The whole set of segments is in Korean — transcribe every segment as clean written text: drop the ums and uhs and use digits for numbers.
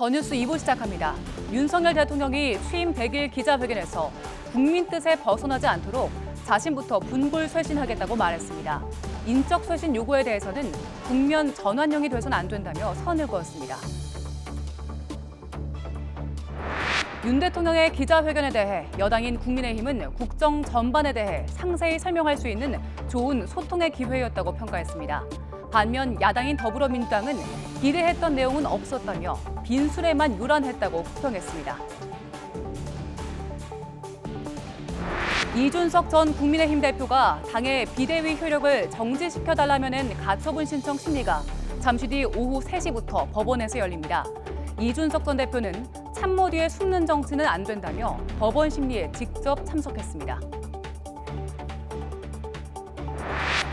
더 뉴스 2부 시작합니다. 윤석열 대통령이 취임 100일 기자회견에서 국민 뜻에 벗어나지 않도록 자신부터 분골쇄신하겠다고 말했습니다. 인적 쇄신 요구에 대해서는 국면 전환형이 돼서는 안 된다며 선을 그었습니다. 윤 대통령의 기자회견에 대해 여당인 국민의힘은 국정 전반에 대해 상세히 설명할 수 있는 좋은 소통의 기회였다고 평가했습니다. 반면 야당인 더불어민주당은 기대했던 내용은 없었다며 빈술에만 요란했다고 부평했습니다. 이준석 전 국민의힘 대표가 당의 비대위 효력을 정지시켜달라며 낸 가처분 신청 심리가 잠시 뒤 오후 3시부터 법원에서 열립니다. 이준석 전 대표는 참모 뒤에 숨는 정치는 안 된다며 법원 심리에 직접 참석했습니다.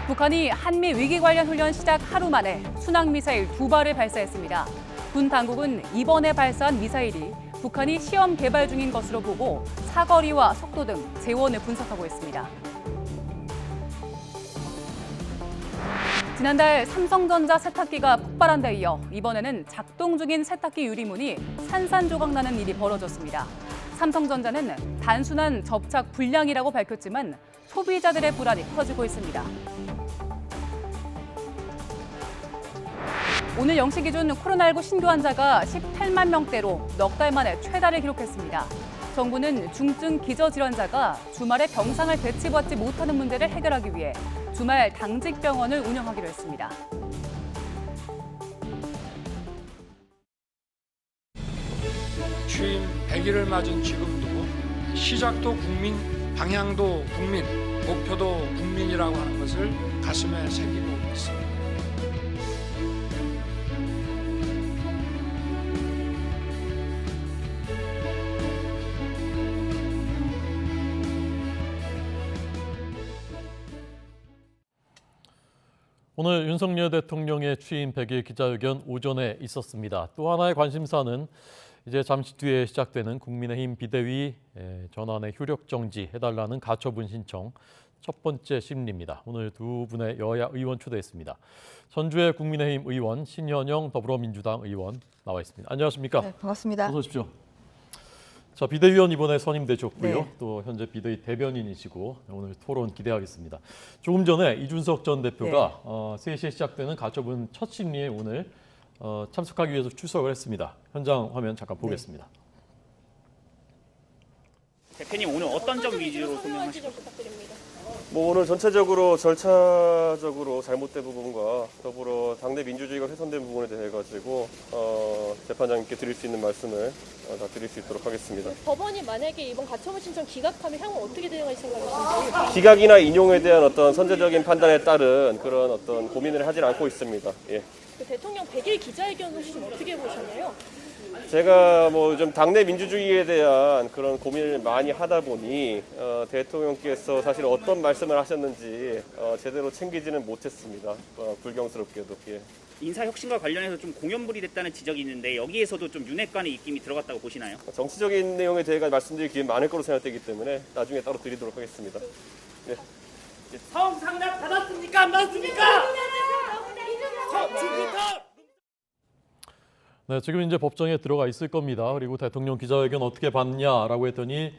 북한이 한미 위기 관련 훈련 시작 하루 만에 순항미사일 2발을 발사했습니다. 군 당국은 이번에 발사한 미사일이 북한이 시험 개발 중인 것으로 보고 사거리와 속도 등 재원을 분석하고 있습니다. 지난달 삼성전자 세탁기가 폭발한 데 이어 이번에는 작동 중인 세탁기 유리문이 산산조각 나는 일이 벌어졌습니다. 삼성전자는 단순한 접착 불량이라고 밝혔지만 소비자들의 불안이 커지고 있습니다. 오늘 0시 기준 코로나19 신규 환자가 18만 명대로 넉 달 만에 최다를 기록했습니다. 정부는 중증 기저질환자가 주말에 병상을 배치받지 못하는 문제를 해결하기 위해 주말 당직 병원을 운영하기로 했습니다. 취임 100일을 맞은 지금도 시작도 국민, 방향도 국민, 목표도 국민이라고 하는 것을 가슴에 새기고 있습니다. 오늘 윤석열 대통령의 취임 100일 기자회견 오전에 있었습니다. 또 하나의 관심사는 이제 잠시 뒤에 시작되는 국민의힘 비대위 전환의 효력 정지해달라는 가처분 신청 첫 번째 심리입니다. 오늘 두 분의 여야 의원 초대했습니다. 전주의 국민의힘 의원, 신현영 더불어민주당 의원 나와 있습니다. 안녕하십니까? 네, 반갑습니다. 어서 오십시오. 자, 비대위원 이번에 선임되셨고요. 네. 또 현재 비대위 대변인이시고 오늘 토론 기대하겠습니다. 조금 전에 이준석 전 대표가 3시에 시작되는 가처분 첫 심리에 오늘 참석하기 위해서 출석을 했습니다. 현장 화면 잠깐 보겠습니다. 대표님 오늘 어떤 점 위주로 설명하시죠? 뭐 오늘 전체적으로 절차적으로 잘못된 부분과 더불어 당내 민주주의가 훼손된 부분에 대해 가지고 재판장님께 드릴 수 있는 말씀을 다 드릴 수 있도록 하겠습니다. 법원이 만약에 이번 가처분 신청 기각하면 향후 어떻게 대응할 생각이신지? 기각이나 인용에 대한 어떤 선제적인 판단에 따른 그런 어떤 고민을 하진 않고 있습니다. 예. 그 대통령 100일 기자회견을 좀 어떻게 보셨나요? 제가 뭐 좀 당내 민주주의에 대한 그런 고민을 많이 하다 보니 대통령께서 사실 어떤 말씀을 하셨는지 제대로 챙기지는 못했습니다. 불경스럽게도. 예. 인사혁신과 관련해서 좀 공연불이 됐다는 지적이 있는데 여기에서도 좀 윤핵관의 입김이 들어갔다고 보시나요? 정치적인 내용에 대해 말씀드릴 기회 많을 거로 생각되기 때문에 나중에 따로 드리도록 하겠습니다. 네. 사업 상납 받았습니까? 안 받았습니까? 네, 지금 이제 법정에 들어가 있을 겁니다. 그리고 대통령 기자회견 어떻게 봤냐라고 했더니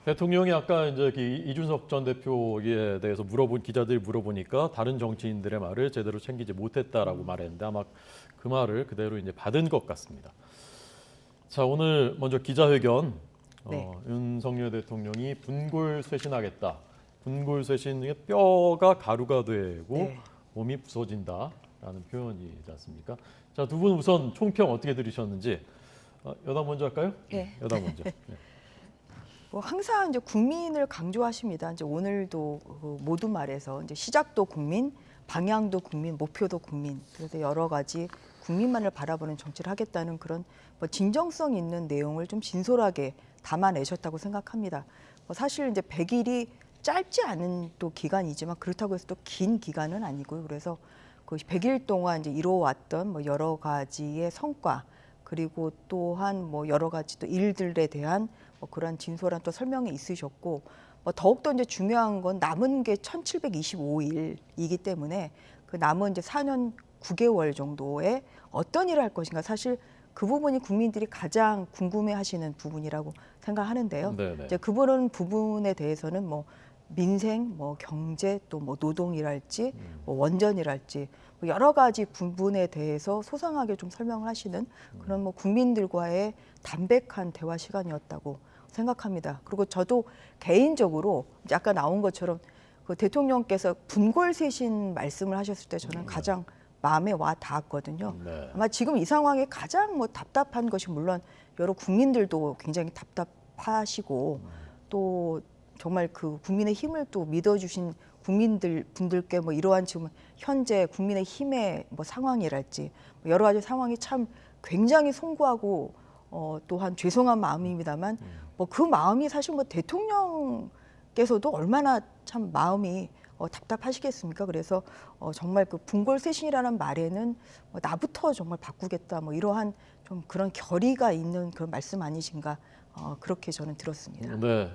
대통령이 아까 이제 이준석 전 대표에 대해서 기자들이 물어보니까 다른 정치인들의 말을 제대로 챙기지 못했다라고 말했는데 아마 그 말을 그대로 이제 받은 것 같습니다. 자, 오늘 먼저 기자회견 윤석열 대통령이 분골쇄신하겠다. 분골쇄신의 뼈가 가루가 되고 몸이 부서진다라는 표현이지 않습니까? 자, 두 분 우선 총평 어떻게 들으셨는지 여당 먼저 할까요? 네. 여당 먼저. 네. 뭐 항상 이제 국민을 강조하십니다. 이제 오늘도 모두 말해서 이제 시작도 국민, 방향도 국민, 목표도 국민. 그래서 여러 가지 국민만을 바라보는 정치를 하겠다는 그런 뭐 진정성 있는 내용을 좀 진솔하게 담아내셨다고 생각합니다. 뭐 사실 이제 100일이 짧지 않은 또 기간이지만 그렇다고 해서 또 긴 기간은 아니고요. 그래서 그 100일 동안 이제 이루어왔던 뭐 여러 가지의 성과 그리고 또한 뭐 여러 가지 또 일들에 대한 뭐 그런 진솔한 또 설명이 있으셨고 뭐 더욱더 이제 중요한 건 남은 게 1725일이기 때문에 그 남은 이제 4년 9개월 정도에 어떤 일을 할 것인가 사실 그 부분이 국민들이 가장 궁금해하시는 부분이라고 생각하는데요. 네네. 이제 그런 부분에 대해서는 뭐 민생, 뭐 경제, 또 뭐 노동이랄지, 뭐 원전이랄지 뭐 여러 가지 부분에 대해서 소상하게 좀 설명을 하시는 그런 뭐 국민들과의 담백한 대화 시간이었다고 생각합니다. 그리고 저도 개인적으로 이제 아까 나온 것처럼 그 대통령께서 분골쇄신 말씀을 하셨을 때 저는 가장 마음에 와 닿았거든요. 네. 아마 지금 이 상황에 가장 뭐 답답한 것이 물론 여러 국민들도 굉장히 답답하시고 또 정말 그 국민의 힘을 또 믿어주신 분들께 뭐 이러한 지금 현재 국민의 힘의 뭐 상황이랄지 뭐 여러 가지 상황이 참 굉장히 송구하고 또한 죄송한 마음입니다만 뭐 그 마음이 사실 뭐 대통령께서도 얼마나 참 마음이 답답하시겠습니까? 그래서 정말 그 분골쇄신이라는 말에는 나부터 정말 바꾸겠다 뭐 이러한 좀 그런 결의가 있는 그런 말씀 아니신가 그렇게 저는 들었습니다. 네.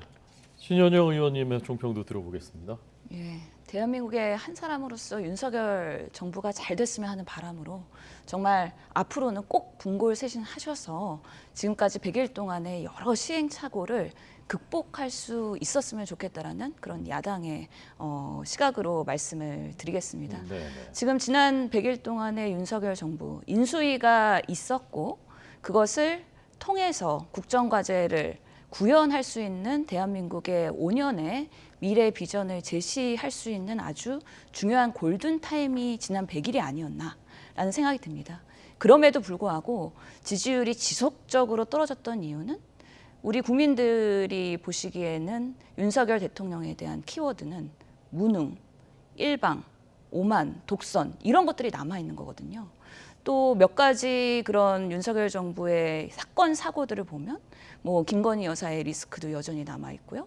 신현영 의원님의 총평도 들어보겠습니다. 예, 대한민국의 한 사람으로서 윤석열 정부가 잘 됐으면 하는 바람으로 정말 앞으로는 꼭 분골쇄신하셔서 지금까지 100일 동안의 여러 시행착오를 극복할 수 있었으면 좋겠다라는 그런 야당의 시각으로 말씀을 드리겠습니다. 네. 지금 지난 100일 동안의 윤석열 정부 인수위가 있었고 그것을 통해서 국정과제를 구현할 수 있는 대한민국의 5년의 미래 비전을 제시할 수 있는 아주 중요한 골든타임이 지난 100일이 아니었나라는 생각이 듭니다. 그럼에도 불구하고 지지율이 지속적으로 떨어졌던 이유는 우리 국민들이 보시기에는 윤석열 대통령에 대한 키워드는 무능, 일방, 오만, 독선 이런 것들이 남아있는 거거든요. 또 몇 가지 그런 윤석열 정부의 사건, 사고들을 보면 뭐 김건희 여사의 리스크도 여전히 남아있고요.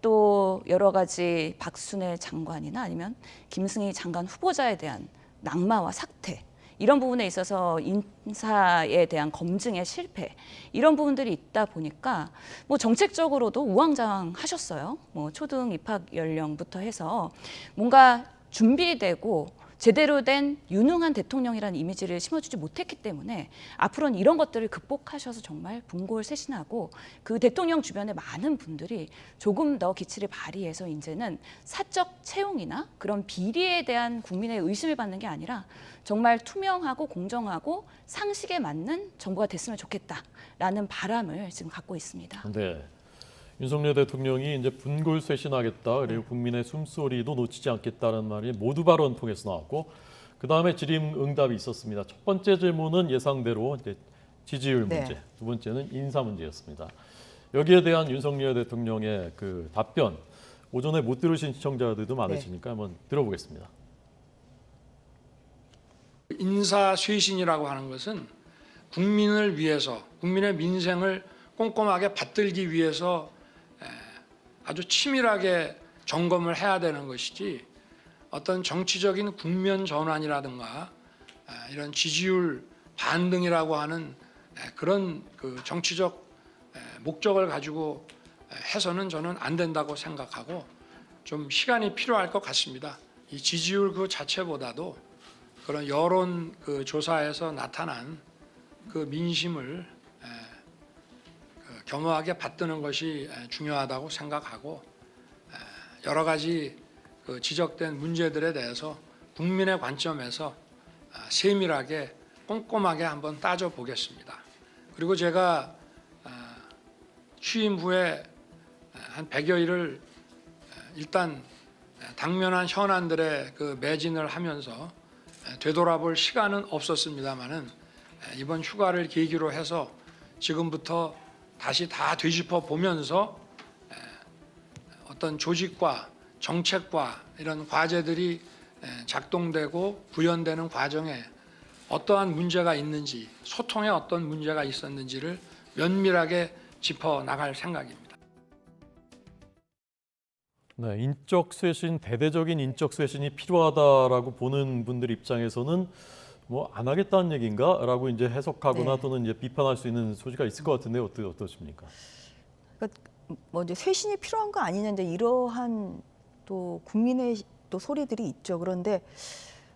또 여러 가지 박순애 장관이나 아니면 김승희 장관 후보자에 대한 낙마와 사퇴 이런 부분에 있어서 인사에 대한 검증의 실패 이런 부분들이 있다 보니까 뭐 정책적으로도 우왕좌왕하셨어요. 뭐 초등 입학 연령부터 해서 뭔가 준비되고 제대로 된 유능한 대통령이라는 이미지를 심어주지 못했기 때문에 앞으로는 이런 것들을 극복하셔서 정말 분골쇄신하고 그 대통령 주변의 많은 분들이 조금 더 기치를 발휘해서 이제는 사적 채용이나 그런 비리에 대한 국민의 의심을 받는 게 아니라 정말 투명하고 공정하고 상식에 맞는 정부가 됐으면 좋겠다라는 바람을 지금 갖고 있습니다. 네. 윤석열 대통령이 이제 분골쇄신하겠다 그리고 국민의 숨소리도 놓치지 않겠다는 말이 모두 발언 통해서 나왔고 그 다음에 질의응답이 있었습니다. 첫 번째 질문은 예상대로 이제 지지율 문제, 두 번째는 인사 문제였습니다. 여기에 대한 윤석열 대통령의 그 답변 오전에 못 들으신 시청자들도 많으시니까 한번 들어보겠습니다. 인사쇄신이라고 하는 것은 국민을 위해서 국민의 민생을 꼼꼼하게 받들기 위해서 아주 치밀하게 점검을 해야 되는 것이지 어떤 정치적인 국면 전환이라든가 이런 지지율 반등이라고 하는 그런 그 정치적 목적을 가지고 해서는 저는 안 된다고 생각하고 좀 시간이 필요할 것 같습니다. 이 지지율 그 자체보다도 그런 여론 그 조사에서 나타난 그 민심을 겸허하게 받드는 것이 중요하다고 생각하고 여러 가지 그 지적된 문제들에 대해서 국민의 관점에서 세밀하게 꼼꼼하게 한번 따져보겠습니다. 그리고 제가 취임 후에 한 100여일을 일단 당면한 현안들에 그 매진을 하면서 되돌아볼 시간은 없었습니다마는 이번 휴가를 계기로 해서 지금부터 다시 다 되짚어 보면서 어떤 조직과 정책과 이런 과제들이 작동되고 구현되는 과정에 어떠한 문제가 있는지 소통에 어떤 문제가 있었는지를 면밀하게 짚어 나갈 생각입니다. 네, 인적 쇄신, 대대적인 인적 쇄신이 필요하다라고 보는 분들 입장에서는 뭐 안 하겠다는 얘기인가라고 이제 해석하거나 또는 이제 비판할 수 있는 소지가 있을 것 같은데 어떠십니까? 그러니까 뭐 이제 쇄신이 필요한 거 아니냐 이제 이러한 또 국민의 또 소리들이 있죠. 그런데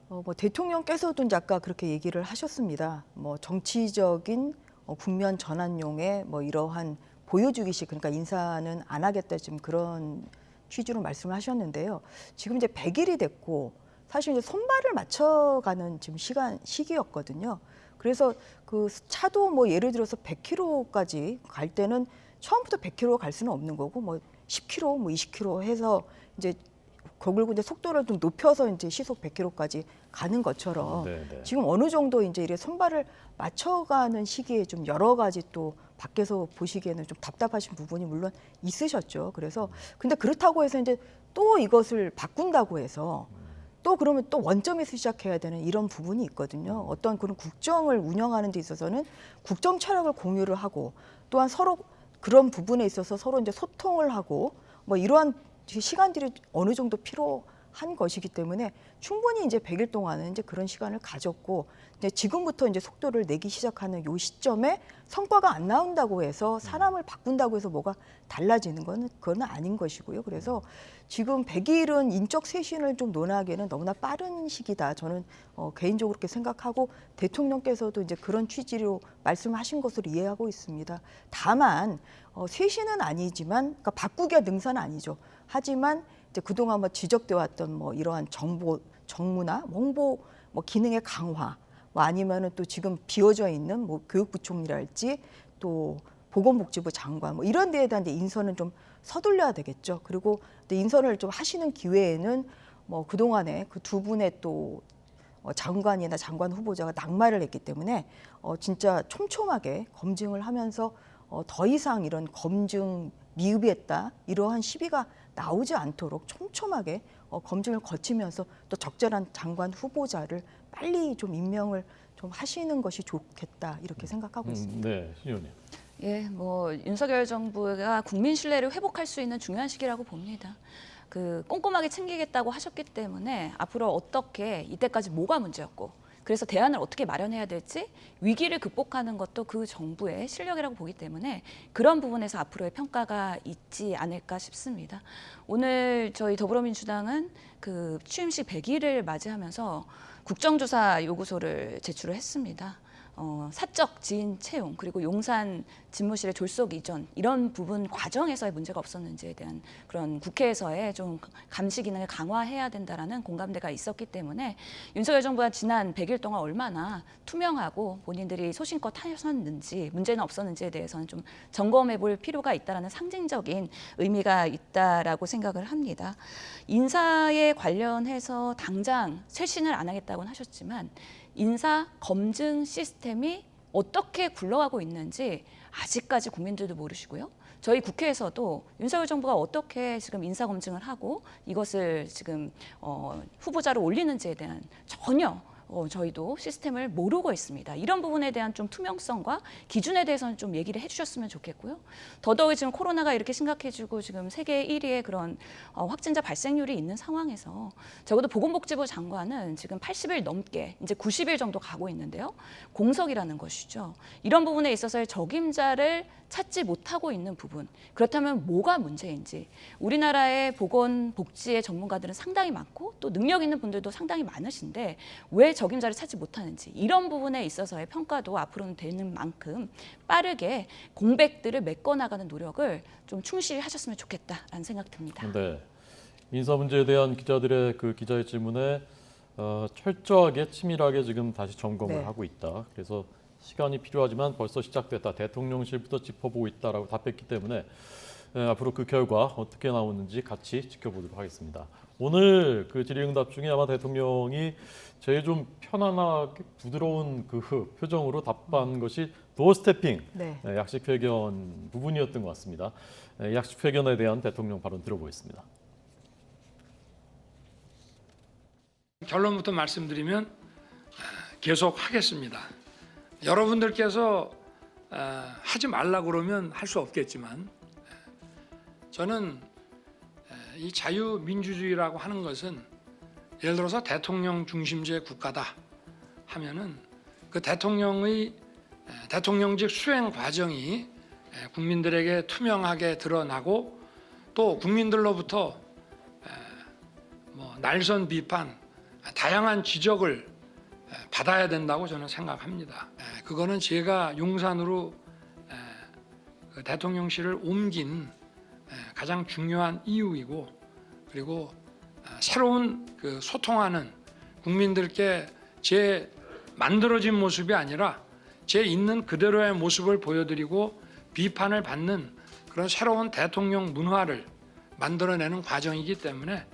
뭐 대통령께서도 이제 아까 그렇게 얘기를 하셨습니다. 뭐 정치적인 국면 전환용의 뭐 이러한 보여주기식, 그러니까 인사는 안 하겠다, 지금 그런 취지로 말씀을 하셨는데요. 지금 이제 100일이 됐고 사실 이제 손발을 맞춰가는 지금 시기였거든요. 그래서 그 차도 뭐 예를 들어서 100km까지 갈 때는 처음부터 100km 갈 수는 없는 거고, 뭐 10km, 뭐 20km 해서 이제 거기고 이제 속도를 좀 높여서 이제 시속 100km까지 가는 것처럼 네네. 지금 어느 정도 이제 이래 손발을 맞춰가는 시기에 좀 여러 가지 또 밖에서 보시기에는 좀 답답하신 부분이 물론 있으셨죠. 그래서 근데 그렇다고 해서 이제 또 이것을 바꾼다고 해서 또 그러면 또 원점에서 시작해야 되는 이런 부분이 있거든요. 어떤 그런 국정을 운영하는 데 있어서는 국정 철학을 공유를 하고 또한 서로 그런 부분에 있어서 서로 이제 소통을 하고 뭐 이러한 시간들이 어느 정도 필요한 것이기 때문에 충분히 이제 100일 동안은 이제 그런 시간을 가졌고 이제 지금부터 이제 속도를 내기 시작하는 요 시점에 성과가 안 나온다고 해서 사람을 바꾼다고 해서 뭐가 달라지는 거는 그건 아닌 것이고요. 그래서 지금 100일은 인적 쇄신을 좀 논하기에는 너무나 빠른 시기다. 저는 개인적으로 그렇게 생각하고 대통령께서도 이제 그런 취지로 말씀하신 것으로 이해하고 있습니다. 다만 쇄신은 아니지만 그러니까 바꾸기가 능사는 아니죠. 하지만 이제 그동안 뭐 지적돼 왔던 뭐 이러한 정무나 홍보 뭐 기능의 강화, 뭐 아니면은 또 지금 비워져 있는 뭐 교육부총리랄지 또 보건복지부 장관 뭐 이런 데에 대한 인선은 좀 서둘러야 되겠죠. 그리고 인선을 좀 하시는 기회에는 뭐 그동안에 그 두 분의 또 장관이나 장관 후보자가 낙마를 했기 때문에 진짜 촘촘하게 검증을 하면서 더 이상 이런 검증 미흡했다 이러한 시비가 나오지 않도록 촘촘하게 검증을 거치면서 또 적절한 장관 후보자를 빨리 좀 임명을 좀 하시는 것이 좋겠다 이렇게 생각하고 있습니다. 네, 신 의원님. 예, 뭐 윤석열 정부가 국민 신뢰를 회복할 수 있는 중요한 시기라고 봅니다. 그 꼼꼼하게 챙기겠다고 하셨기 때문에 앞으로 어떻게 이때까지 뭐가 문제였고 그래서 대안을 어떻게 마련해야 될지 위기를 극복하는 것도 그 정부의 실력이라고 보기 때문에 그런 부분에서 앞으로의 평가가 있지 않을까 싶습니다. 오늘 저희 더불어민주당은 그 취임식 100일을 맞이하면서 국정조사 요구서를 제출을 했습니다. 사적 지인 채용 그리고 용산 집무실의 졸속 이전 이런 부분 과정에서의 문제가 없었는지에 대한 그런 국회에서의 좀 감시 기능을 강화해야 된다라는 공감대가 있었기 때문에 윤석열 정부가 지난 100일 동안 얼마나 투명하고 본인들이 소신껏 하셨는지 문제는 없었는지에 대해서는 좀 점검해 볼 필요가 있다라는 상징적인 의미가 있다라고 생각을 합니다. 인사에 관련해서 당장 쇄신을 안 하겠다고는 하셨지만 인사 검증 시스템이 어떻게 굴러가고 있는지 아직까지 국민들도 모르시고요. 저희 국회에서도 윤석열 정부가 어떻게 지금 인사 검증을 하고 이것을 지금 후보자로 올리는지에 대한 전혀 저희도 시스템을 모르고 있습니다. 이런 부분에 대한 좀 투명성과 기준에 대해서는 좀 얘기를 해주셨으면 좋겠고요. 더더욱 지금 코로나가 이렇게 심각해지고 지금 세계 1위의 그런 확진자 발생률이 있는 상황에서 적어도 보건복지부 장관은 지금 80일 넘게 이제 90일 정도 가고 있는데요. 공석이라는 것이죠. 이런 부분에 있어서의 적임자를 찾지 못하고 있는 부분. 그렇다면 뭐가 문제인지 우리나라의 보건복지의 전문가들은 상당히 많고 또 능력 있는 분들도 상당히 많으신데 왜 적임자를 찾지 못하는지 이런 부분에 있어서의 평가도 앞으로는 되는 만큼 빠르게 공백들을 메꿔나가는 노력을 좀 충실히 하셨으면 좋겠다라는 생각 듭니다. 네, 인사 문제에 대한 기자들의 그 기자의 질문에 철저하게 치밀하게 지금 다시 점검을 네. 하고 있다. 그래서 시간이 필요하지만 벌써 시작됐다. 대통령실부터 짚어보고 있다라고 답했기 때문에 앞으로 그 결과 어떻게 나오는지 같이 지켜보도록 하겠습니다. 오늘 그 질의응답 중에 아마 대통령이 제일 좀 편안하게 부드러운 그 표정으로 답한 것이 도어 스태핑, 네. 약식 회견 부분이었던 것 같습니다. 약식 회견에 대한 대통령 발언 들어보겠습니다. 결론부터 말씀드리면 계속 하겠습니다. 여러분들께서 하지 말라 그러면 할 수 없겠지만 저는 이 자유민주주의라고 하는 것은 예를 들어서 대통령 중심제 국가다 하면은 그 대통령직 수행 과정이 국민들에게 투명하게 드러나고 또 국민들로부터 뭐 날선 비판, 다양한 지적을 받아야 된다고 저는 생각합니다. 그거는 제가 용산으로 그 대통령실을 옮긴 가장 중요한 이유이고, 그리고 새로운 그 소통하는 국민들께 제 만들어진 모습이 아니라 제 있는 그대로의 모습을 보여드리고 비판을 받는 그런 새로운 대통령 문화를 만들어내는 과정이기 때문에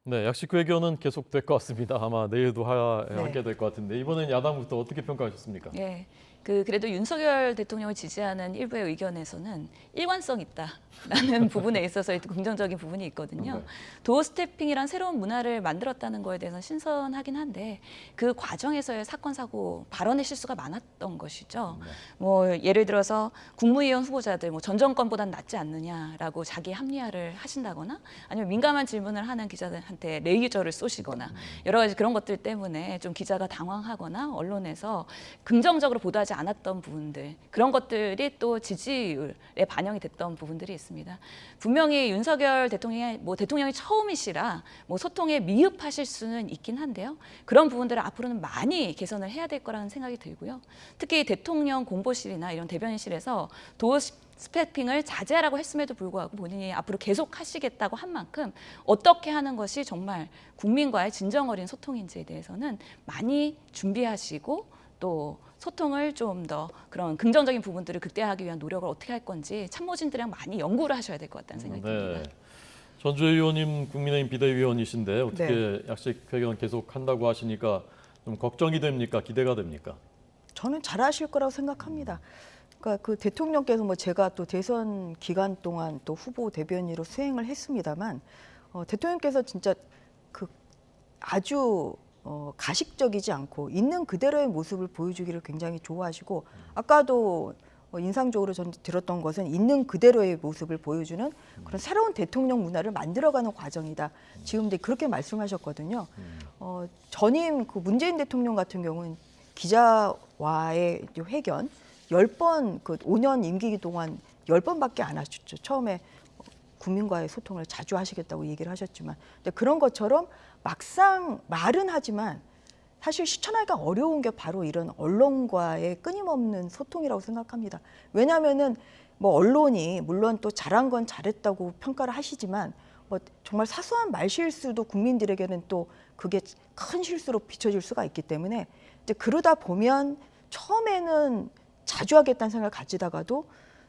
네, 약식 회견은 계속될 것 같습니다. 아마 내일도 하게 될 것 같은데 이번엔 야당부터 어떻게 평가하셨습니까? 예. 그래도 윤석열 대통령을 지지하는 일부의 의견에서는 일관성 있다라는 부분에 있어서 긍정적인 부분이 있거든요. 네. 도어 스태핑이란 새로운 문화를 만들었다는 거에 대해서는 신선하긴 한데 그 과정에서의 사건 사고 발언의 실수가 많았던 것이죠. 뭐 예를 들어서 국무위원 후보자들 뭐 전 정권보단 낫지 않느냐라고 자기 합리화를 하신다거나 아니면 민감한 질문을 하는 기자들한테 레이저를 쏘시거나 여러 가지 그런 것들 때문에 좀 기자가 당황하거나 언론에서 긍정적으로 보도하지 않았던 부분들, 그런 것들이 또 지지율에 반영이 됐던 부분들이 있습니다. 분명히 윤석열 대통령이 처음이시라 소통에 미흡하실 수는 있긴 한데요. 그런 부분들을 앞으로는 많이 개선을 해야 될 거라는 생각이 들고요. 특히 대통령 공보실이나 이런 대변인실에서 도어 스태핑을 자제하라고 했음에도 불구하고 본인이 앞으로 계속 하시겠다고 한 만큼 어떻게 하는 것이 정말 국민과의 진정 어린 소통인지에 대해서는 많이 준비하시고 또 소통을 좀 더 그런 긍정적인 부분들을 극대화하기 위한 노력을 어떻게 할 건지 참모진들이랑 많이 연구를 하셔야 될 것 같다는 생각이 듭니다. 전주혜 의원님 국민의힘 비대위원이신데 어떻게 약식 회견 계속 한다고 하시니까 좀 걱정이 됩니까? 기대가 됩니까? 저는 잘하실 거라고 생각합니다. 그러니까 그 대통령께서 제가 또 대선 기간 동안 또 후보 대변인으로 수행을 했습니다만 대통령께서 진짜 그 아주 가식적이지 않고 있는 그대로의 모습을 보여주기를 굉장히 좋아하시고 아까도 인상적으로 전 들었던 것은 있는 그대로의 모습을 보여주는 그런 새로운 대통령 문화를 만들어가는 과정이다. 지금 이제 그렇게 말씀하셨거든요. 전임 그 문재인 대통령 같은 경우는 기자와의 회견 10번 그 5년 임기 동안 10번밖에 안 하셨죠. 처음에 국민과의 소통을 자주 하시겠다고 얘기를 하셨지만 근데 그런 것처럼 막상 말은 하지만 사실 실천하기가 어려운 게 바로 이런 언론과의 끊임없는 소통이라고 생각합니다. 왜냐하면은 언론이 물론 또 잘한 건 잘했다고 평가를 하시지만 정말 사소한 말실수도 국민들에게는 또 그게 큰 실수로 비춰질 수가 있기 때문에 이제 그러다 보면 처음에는 자주 하겠다는 생각을 가지다가도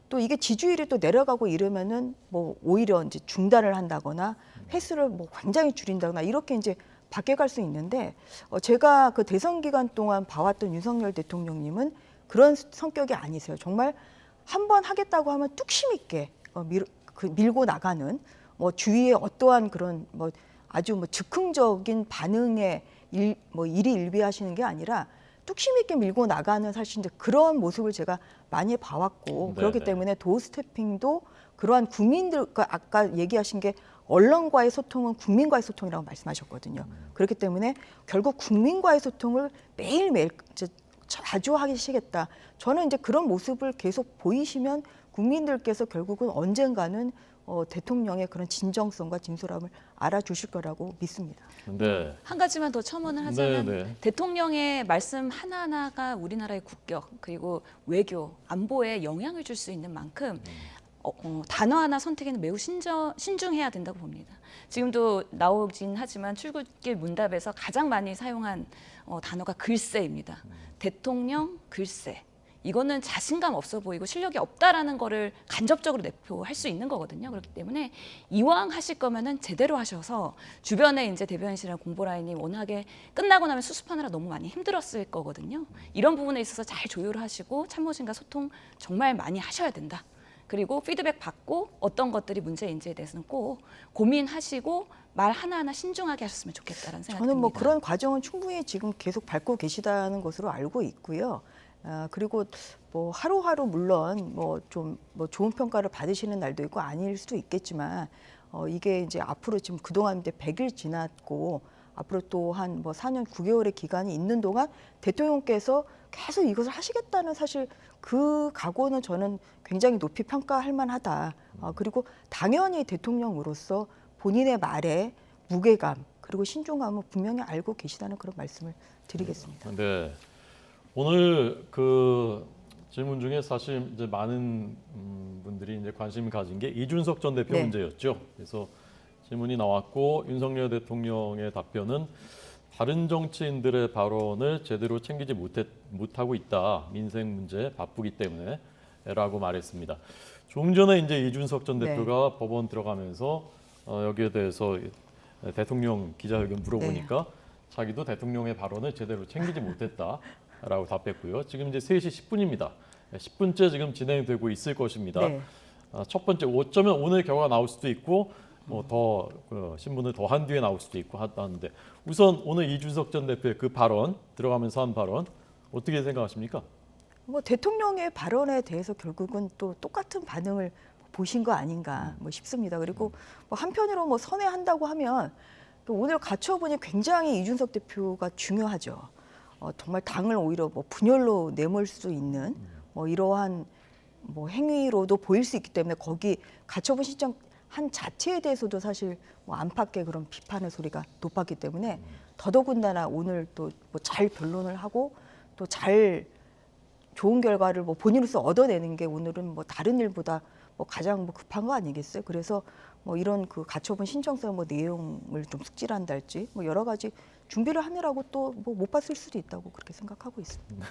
또 이게 지지율이 또 내려가고 이러면은 오히려 이제 중단을 한다거나 횟수를 굉장히 줄인다거나 이렇게 이제 바뀌어갈 수 있는데 제가 그 대선 기간 동안 봐왔던 윤석열 대통령님은 그런 성격이 아니세요. 정말 한 번 하겠다고 하면 뚝심 있게 밀고 나가는 주위에 어떠한 그런 아주 즉흥적인 반응에 일희일비하시는 게 아니라 뚝심 있게 밀고 나가는 사실 이제 그런 모습을 제가 많이 봐왔고 그렇기 때문에 도어 스태핑도 그러한 국민들과 아까 얘기하신 게 언론과의 소통은 국민과의 소통이라고 말씀하셨거든요. 그렇기 때문에 결국 국민과의 소통을 매일매일 자주 하시겠다. 저는 이제 그런 모습을 계속 보이시면 국민들께서 결국은 언젠가는 대통령의 그런 진정성과 진솔함을 알아주실 거라고 믿습니다. 네. 한 가지만 더 첨언을 하자면 대통령의 말씀 하나하나가 우리나라의 국격 그리고 외교, 안보에 영향을 줄 수 있는 만큼 단어 하나 선택에는 매우 신중해야 된다고 봅니다. 지금도 나오긴 하지만 출근길 문답에서 가장 많이 사용한 단어가 글쎄입니다. 대통령 글쎄. 이거는 자신감 없어 보이고 실력이 없다라는 거를 간접적으로 내포할 수 있는 거거든요. 그렇기 때문에 이왕 하실 거면은 제대로 하셔서 주변에 이제 대변인실이나 공보라인이 워낙에 끝나고 나면 수습하느라 너무 많이 힘들었을 거거든요. 이런 부분에 있어서 잘 조율하시고 참모진과 소통 정말 많이 하셔야 된다. 그리고 피드백 받고 어떤 것들이 문제인지에 대해서는 꼭 고민하시고 말 하나하나 신중하게 하셨으면 좋겠다는 생각이 듭니다. 저는 그런 과정은 충분히 지금 계속 밟고 계시다는 것으로 알고 있고요. 그리고 하루하루 물론 좀 좋은 평가를 받으시는 날도 있고 아닐 수도 있겠지만 이게 이제 앞으로 지금 그동안 이제 100일 지났고 앞으로 또 한 4년 9개월의 기간이 있는 동안 대통령께서 계속 이것을 하시겠다는 사실 그 각오는 저는 굉장히 높이 평가할 만하다. 그리고 당연히 대통령으로서 본인의 말에 무게감 그리고 신중함은 분명히 알고 계시다는 그런 말씀을 드리겠습니다. 네. 오늘 그 질문 중에 사실 이제 많은 분들이 이제 관심을 가진 게 이준석 전 대표 네. 문제였죠. 그래서 질문이 나왔고 윤석열 대통령의 답변은 다른 정치인들의 발언을 제대로 챙기지 못하고 있다. 민생 문제 바쁘기 때문에라고 말했습니다. 조금 전에 이제 이준석 전 대표가 법원 들어가면서 여기에 대해서 대통령 기자회견 물어보니까 자기도 대통령의 발언을 제대로 챙기지 못했다라고 답했고요. 지금 이제 3시 10분입니다. 10분째 지금 진행되고 있을 것입니다. 네. 첫 번째, 어쩌면 오늘 결과가 나올 수도 있고 더 신문을 더 한 뒤에 나올 수도 있고 하는데 우선 오늘 이준석 전 대표의 그 발언 들어가면서 한 발언 어떻게 생각하십니까? 뭐 대통령의 발언에 대해서 결국은 또 똑같은 반응을 보신 거 아닌가 뭐 싶습니다. 그리고 뭐 한편으로 뭐 선회한다고 하면 또 오늘 가처분이 굉장히 이준석 대표가 중요하죠. 정말 당을 오히려 뭐 분열로 내몰 수 있는 뭐 이러한 뭐 행위로도 보일 수 있기 때문에 거기 가처분 신청 한 자체에 대해서도 사실 뭐 안팎의 그런 비판의 소리가 높았기 때문에 더더군다나 오늘 또 뭐 잘 변론을 하고 또 잘 좋은 결과를 뭐 본인으로서 얻어내는 게 오늘은 뭐 다른 일보다 뭐 가장 뭐 급한 거 아니겠어요? 그래서 뭐 이런 그 가처분 신청서 뭐 내용을 좀 숙지한달지 뭐 여러 가지 준비를 하느라고 또 뭐 못 봤을 수도 있다고 그렇게 생각하고 있습니다.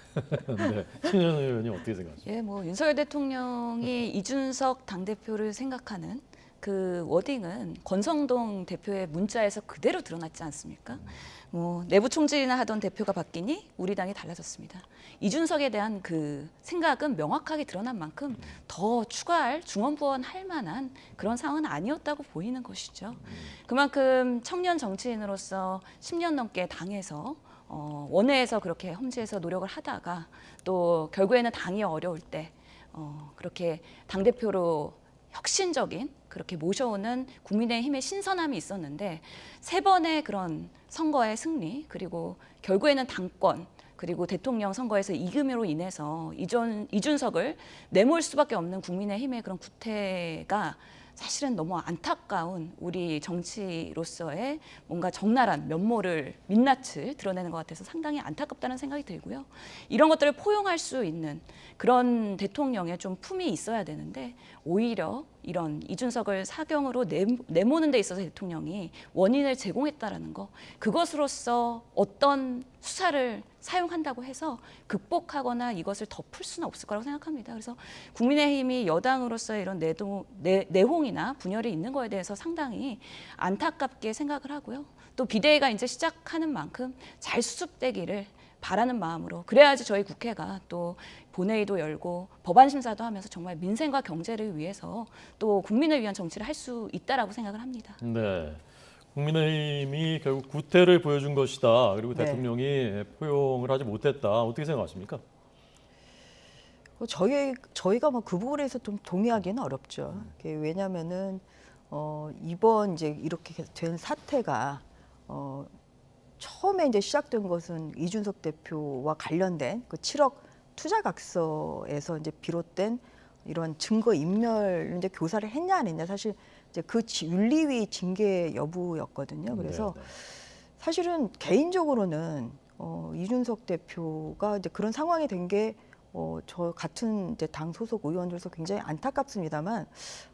네, 신현 의원이 어떻게 생각하십니까? 예, 뭐 윤석열 대통령이 이준석 당대표를 생각하는 그 워딩은 권성동 대표의 문자에서 그대로 드러났지 않습니까? 뭐 내부 총질이나 하던 대표가 바뀌니 우리 당이 달라졌습니다. 이준석에 대한 그 생각은 명확하게 드러난 만큼 더 추가할 중언부언할 만한 그런 상황은 아니었다고 보이는 것이죠. 그만큼 청년 정치인으로서 10년 넘게 당에서 원내에서 그렇게 험지에서 노력을 하다가 또 결국에는 당이 어려울 때 그렇게 당대표로 혁신적인 그렇게 모셔오는 국민의힘의 신선함이 있었는데 3번의 그런 선거의 승리 그리고 결국에는 당권 그리고 대통령 선거에서 이김으로 인해서 이준석을 내몰 수밖에 없는 국민의힘의 그런 구태가 사실은 너무 안타까운 우리 정치로서의 뭔가 적나라한 면모를 민낯을 드러내는 것 같아서 상당히 안타깝다는 생각이 들고요. 이런 것들을 포용할 수 있는 그런 대통령의 좀 품이 있어야 되는데 오히려 이런 이준석을 사경으로 내모는 데 있어서 대통령이 원인을 제공했다라는 거 그것으로서 어떤 수사를 사용한다고 해서 극복하거나 이것을 덮을 수는 없을 거라고 생각합니다. 그래서 국민의힘이 여당으로서의 이런 내홍이나 분열이 있는 거에 대해서 상당히 안타깝게 생각을 하고요. 또 비대위가 이제 시작하는 만큼 잘 수습되기를 바라는 마음으로 그래야지 저희 국회가 또 본회의도 열고 법안 심사도 하면서 정말 민생과 경제를 위해서 또 국민을 위한 정치를 할 수 있다라고 생각을 합니다. 네. 국민의힘이 결국 구태를 보여준 것이다. 그리고 네. 대통령이 포용을 하지 못했다. 어떻게 생각하십니까? 저희가 뭐 그 부분에서 좀 동의하기는 어렵죠. 왜냐하면은 이번 이제 이렇게 된 사태가 처음에 이제 시작된 것은 이준석 대표와 관련된 그 7억 투자각서에서 이제 비롯된 이런 증거 인멸 이제 교사를 했냐 안 했냐 사실 이제 그 윤리위 징계 여부였거든요. 그래서 사실은 개인적으로는 이준석 대표가 이제 그런 상황이 된 게 저 같은 이제 당 소속 의원들로서 굉장히 안타깝습니다만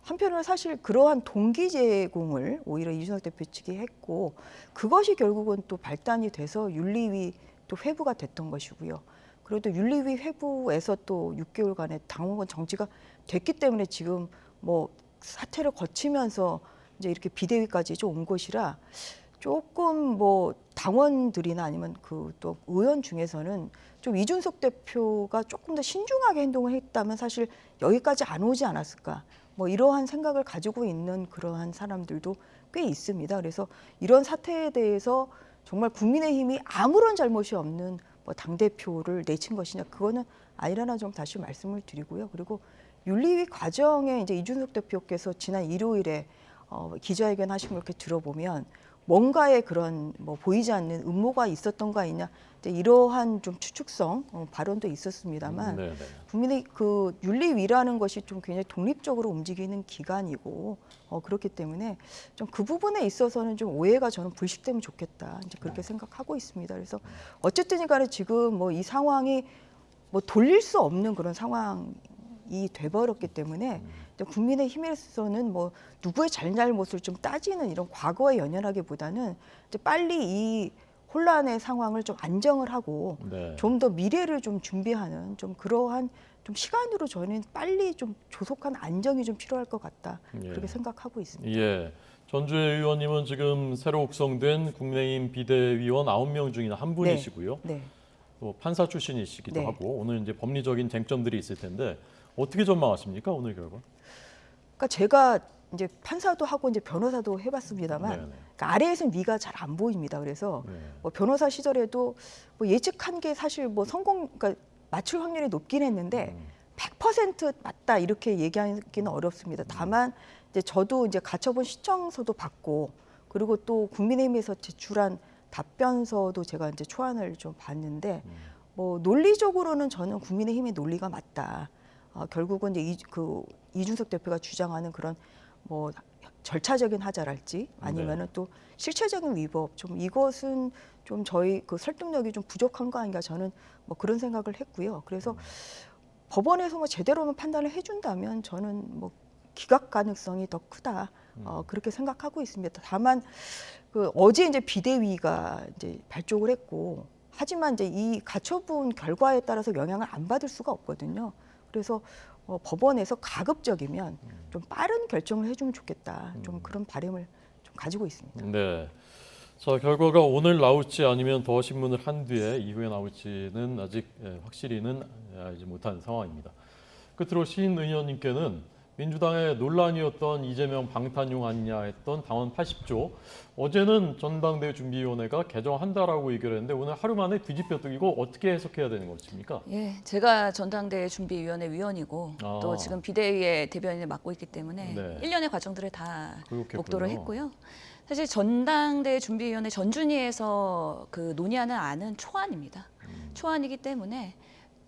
한편으로 사실 그러한 동기 제공을 오히려 이준석 대표 측이 했고 그것이 결국은 또 발단이 돼서 윤리위 또 회부가 됐던 것이고요. 그리고 또 윤리위 회부에서 또 6개월간의 당원권 정지가 됐기 때문에 지금 뭐 사태를 거치면서 이제 이렇게 비대위까지 좀 온 것이라 조금 뭐 당원들이나 아니면 그 또 의원 중에서는 좀 이준석 대표가 조금 더 신중하게 행동을 했다면 사실 여기까지 안 오지 않았을까 뭐 이러한 생각을 가지고 있는 그러한 사람들도 꽤 있습니다. 그래서 이런 사태에 대해서 정말 국민의힘이 아무런 잘못이 없는 뭐 당대표를 내친 것이냐 그거는 아니라나 좀 다시 말씀을 드리고요. 그리고 윤리위 과정에 이제 이준석 대표께서 지난 일요일에 기자회견 하신 걸 이렇게 들어보면 뭔가의 그런 뭐 보이지 않는 음모가 있었던 거 아니냐 이제 이러한 좀 추측성 발언도 있었습니다만 네, 네. 국민의 그 윤리위라는 것이 좀 굉장히 독립적으로 움직이는 기관이고 그렇기 때문에 좀 그 부분에 있어서는 좀 오해가 저는 불식되면 좋겠다 이제 그렇게 생각하고 있습니다. 그래서 어쨌든간에 지금 뭐 이 상황이 뭐 돌릴 수 없는 그런 상황이 돼버렸기 때문에 국민의힘에서는 뭐 누구의 잘잘못을 좀 따지는 이런 과거에 연연하기보다는 이제 빨리 이 혼란의 상황을 좀 안정을 하고 네. 좀 더 미래를 좀 준비하는 좀 그러한 좀 시간으로 저는 빨리 좀 조속한 안정이 좀 필요할 것 같다 예. 그렇게 생각하고 있습니다. 예. 전주혜 의원님은 지금 새로 구성된 국민의힘 비대위원 9명 중에 한 분이시고요. 네. 또 판사 출신이시기도 네. 하고 오늘 이제 법리적인 쟁점들이 있을 텐데 어떻게 전망하십니까 오늘 결과? 그러니까 제가 이제 판사도 하고 이제 변호사도 해봤습니다만 네네. 그러니까 아래에서는 위가 잘 안 보입니다. 그래서 네. 뭐 변호사 시절에도 뭐 예측한 게 사실 뭐 성공, 그러니까 맞출 확률이 높긴 했는데 100% 맞다 이렇게 얘기하기는 어렵습니다. 다만 이제 저도 이제 가처분 신청서도 받고 그리고 또 국민의힘에서 제출한 답변서도 제가 이제 초안을 좀 봤는데 뭐 논리적으로는 저는 국민의힘의 논리가 맞다. 결국은 이제 이준석 대표가 주장하는 그런 뭐 절차적인 하자랄지 아니면은 또 실체적인 위법 좀 이것은 좀 저희 그 설득력이 좀 부족한 거 아닌가 저는 뭐 그런 생각을 했고요. 그래서 법원에서 뭐 제대로만 판단을 해준다면 저는 뭐 기각 가능성이 더 크다 그렇게 생각하고 있습니다. 다만 그 어제 이제 비대위가 이제 발족을 했고 하지만 이제 이 가처분 결과에 따라서 영향을 안 받을 수가 없거든요. 그래서 법원에서 가급적이면 좀 빠른 결정을 해주면 좋겠다. 좀 그런 바람을 좀 가지고 있습니다. 네. 자, 결과가 오늘 나올지 아니면 더 신문을 한 뒤에 이후에 나올지는 아직 확실히는 알지 못한 상황입니다. 끝으로 신 의원님께는 민주당의 논란이었던 이재명 방탄용 아니냐 했던 당원 80조 어제는 전당대회 준비위원회가 개정한다라고 의결했는데 오늘 하루 만에 뒤집혔던 이거 어떻게 해석해야 되는 것입니까? 예, 제가 전당대회 준비위원회 위원이고 아. 또 지금 비대위의 대변인을 맡고 있기 때문에 네. 일련의 과정들을 다 그렇겠군요. 목도를 했고요. 사실 전당대회 준비위원회 전준위에서 그 논의하는 안은 초안입니다. 초안이기 때문에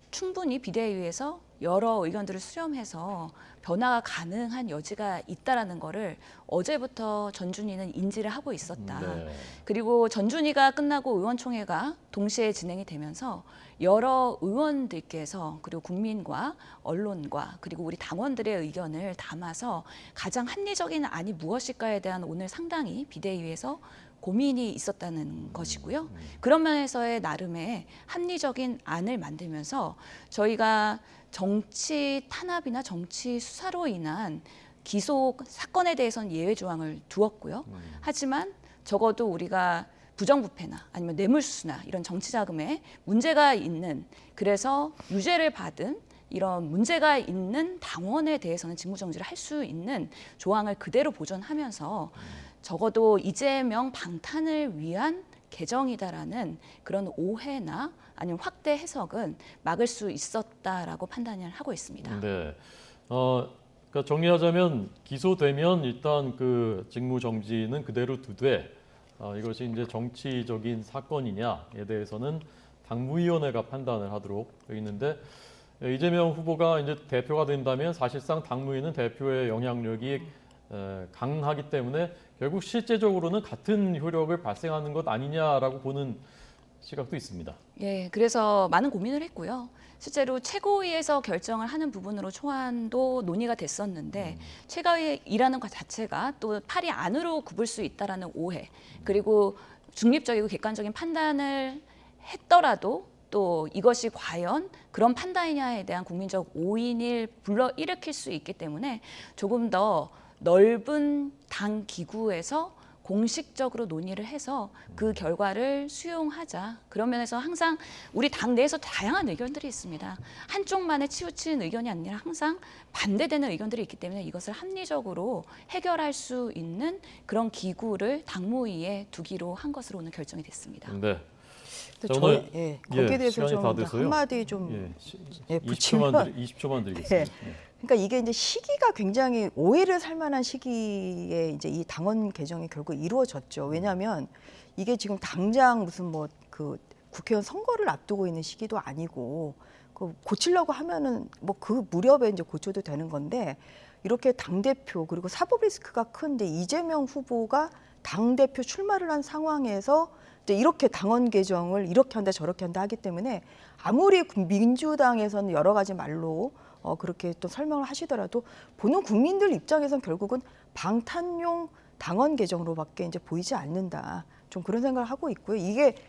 충분히 비대위에서 여러 의견들을 수렴해서 변화가 가능한 여지가 있다라는 거를 어제부터 전준위는 인지를 하고 있었다. 네. 그리고 전준위가 끝나고 의원총회가 동시에 진행이 되면서 여러 의원들께서 그리고 국민과 언론과 그리고 우리 당원들의 의견을 담아서 가장 합리적인 안이 무엇일까에 대한 오늘 상당히 비대위에서 고민이 있었다는 것이고요. 그런 면에서의 나름의 합리적인 안을 만들면서 저희가 정치 탄압이나 정치 수사로 인한 기소 사건에 대해서는 예외 조항을 두었고요. 하지만 적어도 우리가 부정부패나 아니면 뇌물수수나 이런 정치자금에 문제가 있는 그래서 유죄를 받은 이런 문제가 있는 당원에 대해서는 직무정지를 할 수 있는 조항을 그대로 보존하면서 적어도 이재명 방탄을 위한 개정이다라는 그런 오해나 아니면 확대 해석은 막을 수 있었다라고 판단을 하고 있습니다. 네. 그러니까 정리하자면 기소되면 일단 그 직무 정지는 그대로 두되 이것이 이제 정치적인 사건이냐에 대해서는 당무위원회가 판단을 하도록 되어 있는데 이재명 후보가 이제 대표가 된다면 사실상 당무위는 대표의 영향력이 강하기 때문에 결국 실제적으로는 같은 효력을 발생하는 것 아니냐라고 보는 시각도 있습니다. 예, 그래서 많은 고민을 했고요. 실제로 최고위에서 결정을 하는 부분으로 초안도 논의가 됐었는데 최고위라는 것 자체가 또 팔이 안으로 굽을 수 있다라는 오해 그리고 중립적이고 객관적인 판단을 했더라도 또 이것이 과연 그런 판단이냐에 대한 국민적 오인을 불러일으킬 수 있기 때문에 조금 더 넓은 당 기구에서 공식적으로 논의를 해서 그 결과를 수용하자. 그런 면에서 항상 우리 당 내에서 다양한 의견들이 있습니다. 한쪽만에 치우친 의견이 아니라 항상 반대되는 의견들이 있기 때문에 이것을 합리적으로 해결할 수 있는 그런 기구를 당무위에 두기로 한 것으로 오늘 결정이 됐습니다. 네. 자, 오늘 거기에 대해서 시간이 다 좀 돼서요. 한마디 좀 예, 붙이면 20초만 드리겠습니다. 예. 그러니까 이게 이제 시기가 굉장히 오해를 살 만한 시기에 이제 이 당원 개정이 결국 이루어졌죠. 왜냐하면 이게 지금 당장 무슨 뭐 그 국회의원 선거를 앞두고 있는 시기도 아니고 그 고치려고 하면은 뭐 그 무렵에 이제 고쳐도 되는 건데 이렇게 당 대표 그리고 사법 리스크가 큰데 이재명 후보가 당 대표 출마를 한 상황에서 이제 이렇게 당원 개정을 이렇게 한다 저렇게 한다 하기 때문에 아무리 민주당에서는 여러 가지 말로 그렇게 또 설명을 하시더라도 보는 국민들 입장에선 결국은 방탄용 당원 개정으로밖에 이제 보이지 않는다. 좀 그런 생각을 하고 있고요.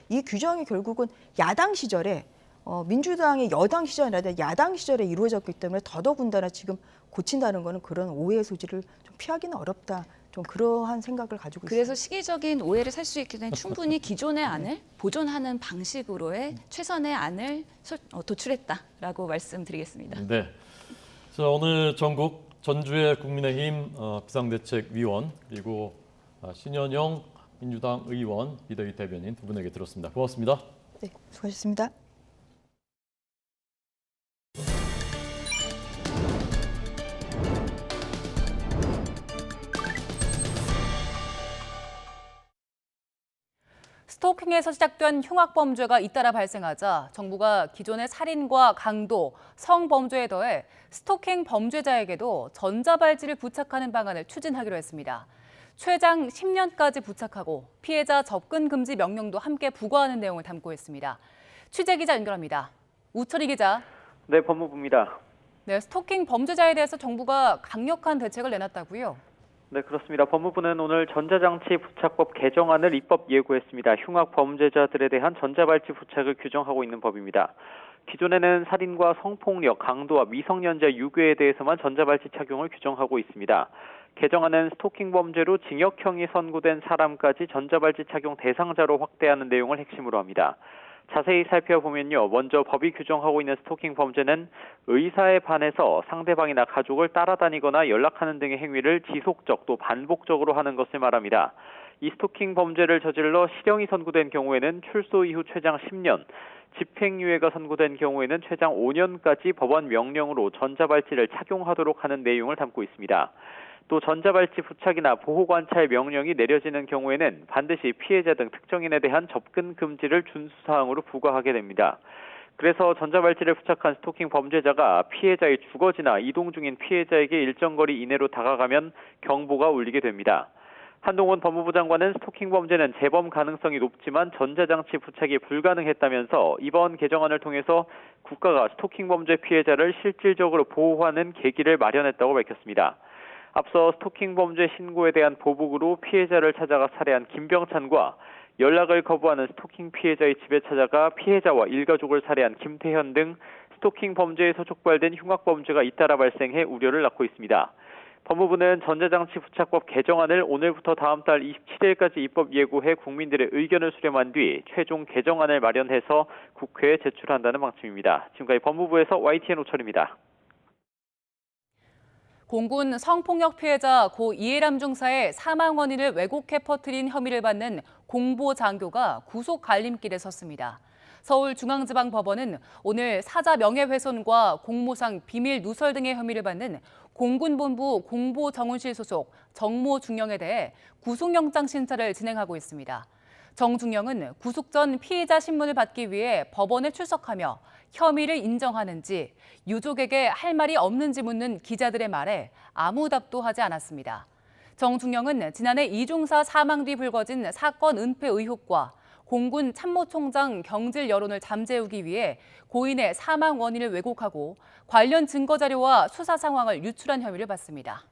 이 규정이 결국은 야당 시절에 민주당의 여당 시절이 아니라 야당 시절에 이루어졌기 때문에 더더군다나 지금 고친다는 거는 그런 오해의 소지를 좀 피하기는 어렵다. 좀 그러한 생각을 가지고 있습니다. 그래서 시기적인 오해를 살 수 있기 때문에 충분히 기존의 안을 보존하는 방식으로의 최선의 안을 도출했다라고 말씀드리겠습니다. 네. 자, 오늘 전국 전주의 국민의힘 비상대책위원 그리고 신현영 민주당 의원 비대위 대변인 두 분에게 들었습니다. 고맙습니다. 네, 수고하셨습니다. 스토킹에서 시작된 흉악범죄가 잇따라 발생하자 정부가 기존의 살인과 강도, 성범죄에 더해 스토킹 범죄자에게도 전자발찌를 부착하는 방안을 추진하기로 했습니다. 최장 10년까지 부착하고 피해자 접근 금지 명령도 함께 부과하는 내용을 담고 있습니다. 취재기자 연결합니다. 우철희 기자. 네, 법무부입니다. 네, 스토킹 범죄자에 대해서 정부가 강력한 대책을 내놨다고요? 네, 그렇습니다. 법무부는 오늘 전자장치 부착법 개정안을 입법 예고했습니다. 흉악 범죄자들에 대한 전자발찌 부착을 규정하고 있는 법입니다. 기존에는 살인과 성폭력, 강도와 미성년자 유괴에 대해서만 전자발찌 착용을 규정하고 있습니다. 개정안은 스토킹 범죄로 징역형이 선고된 사람까지 전자발찌 착용 대상자로 확대하는 내용을 핵심으로 합니다. 자세히 살펴보면요. 먼저 법이 규정하고 있는 스토킹 범죄는 의사에 반해서 상대방이나 가족을 따라다니거나 연락하는 등의 행위를 지속적 또 반복적으로 하는 것을 말합니다. 이 스토킹 범죄를 저질러 실형이 선고된 경우에는 출소 이후 최장 10년, 집행유예가 선고된 경우에는 최장 5년까지 법원 명령으로 전자발찌를 착용하도록 하는 내용을 담고 있습니다. 또 전자발찌 부착이나 보호관찰 명령이 내려지는 경우에는 반드시 피해자 등 특정인에 대한 접근 금지를 준수사항으로 부과하게 됩니다. 그래서 전자발찌를 부착한 스토킹 범죄자가 피해자의 주거지나 이동 중인 피해자에게 일정 거리 이내로 다가가면 경보가 울리게 됩니다. 한동훈 법무부 장관은 스토킹 범죄는 재범 가능성이 높지만 전자장치 부착이 불가능했다면서 이번 개정안을 통해서 국가가 스토킹 범죄 피해자를 실질적으로 보호하는 계기를 마련했다고 밝혔습니다. 앞서 스토킹 범죄 신고에 대한 보복으로 피해자를 찾아가 살해한 김병찬과 연락을 거부하는 스토킹 피해자의 집에 찾아가 피해자와 일가족을 살해한 김태현 등 스토킹 범죄에서 촉발된 흉악 범죄가 잇따라 발생해 우려를 낳고 있습니다. 법무부는 전자장치 부착법 개정안을 오늘부터 다음 달 27일까지 입법 예고해 국민들의 의견을 수렴한 뒤 최종 개정안을 마련해서 국회에 제출한다는 방침입니다. 지금까지 법무부에서 YTN 오철입니다. 공군 성폭력 피해자 고 이해람 중사의 사망 원인을 왜곡해 퍼뜨린 혐의를 받는 공보 장교가 구속 갈림길에 섰습니다. 서울중앙지방법원은 오늘 사자 명예훼손과 공무상 비밀 누설 등의 혐의를 받는 공군본부 공보정훈실 소속 정모 중령에 대해 구속영장 심사를 진행하고 있습니다. 정 중령은 구속 전 피의자 신문을 받기 위해 법원에 출석하며 혐의를 인정하는지 유족에게 할 말이 없는지 묻는 기자들의 말에 아무 답도 하지 않았습니다. 정 중령은 지난해 이중사 사망 뒤 불거진 사건 은폐 의혹과 공군 참모총장 경질 여론을 잠재우기 위해 고인의 사망 원인을 왜곡하고 관련 증거 자료와 수사 상황을 유출한 혐의를 받습니다.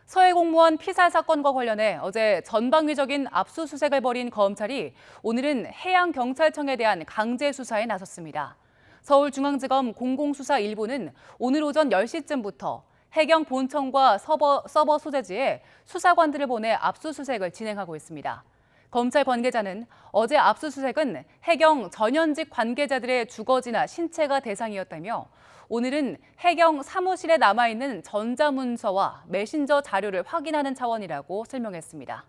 서해 공무원 피살 사건과 관련해 어제 전방위적인 압수수색을 벌인 검찰이 오늘은 해양경찰청에 대한 강제 수사에 나섰습니다. 서울중앙지검 공공수사 1부는 오늘 오전 10시쯤부터 해경 본청과 서버 소재지에 수사관들을 보내 압수수색을 진행하고 있습니다. 검찰 관계자는 어제 압수수색은 해경 전현직 관계자들의 주거지나 신체가 대상이었다며 오늘은 해경 사무실에 남아있는 전자문서와 메신저 자료를 확인하는 차원이라고 설명했습니다.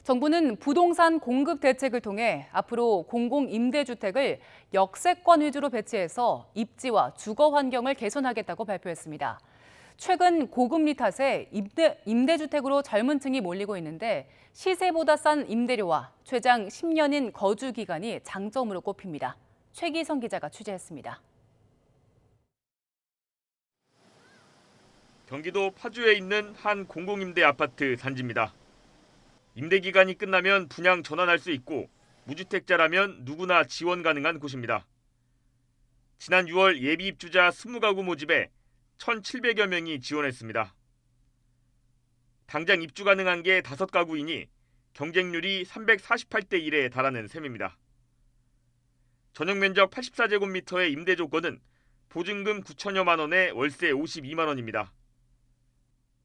정부는 부동산 공급 대책을 통해 앞으로 공공임대주택을 역세권 위주로 배치해서 입지와 주거 환경을 개선하겠다고 발표했습니다. 최근 고금리 탓에 임대주택으로 젊은 층이 몰리고 있는데 시세보다 싼 임대료와 최장 10년인 거주 기간이 장점으로 꼽힙니다. 최기성 기자가 취재했습니다. 경기도 파주에 있는 한 공공임대 아파트 단지입니다. 임대 기간이 끝나면 분양 전환할 수 있고 무주택자라면 누구나 지원 가능한 곳입니다. 지난 6월 예비 입주자 20가구 모집에 1,700여 명이 지원했습니다. 당장 입주 가능한 게 5가구이니 경쟁률이 348대 1에 달하는 셈입니다. 전용 면적 84제곱미터의 임대 조건은 보증금 9천여만 원에 월세 52만 원입니다.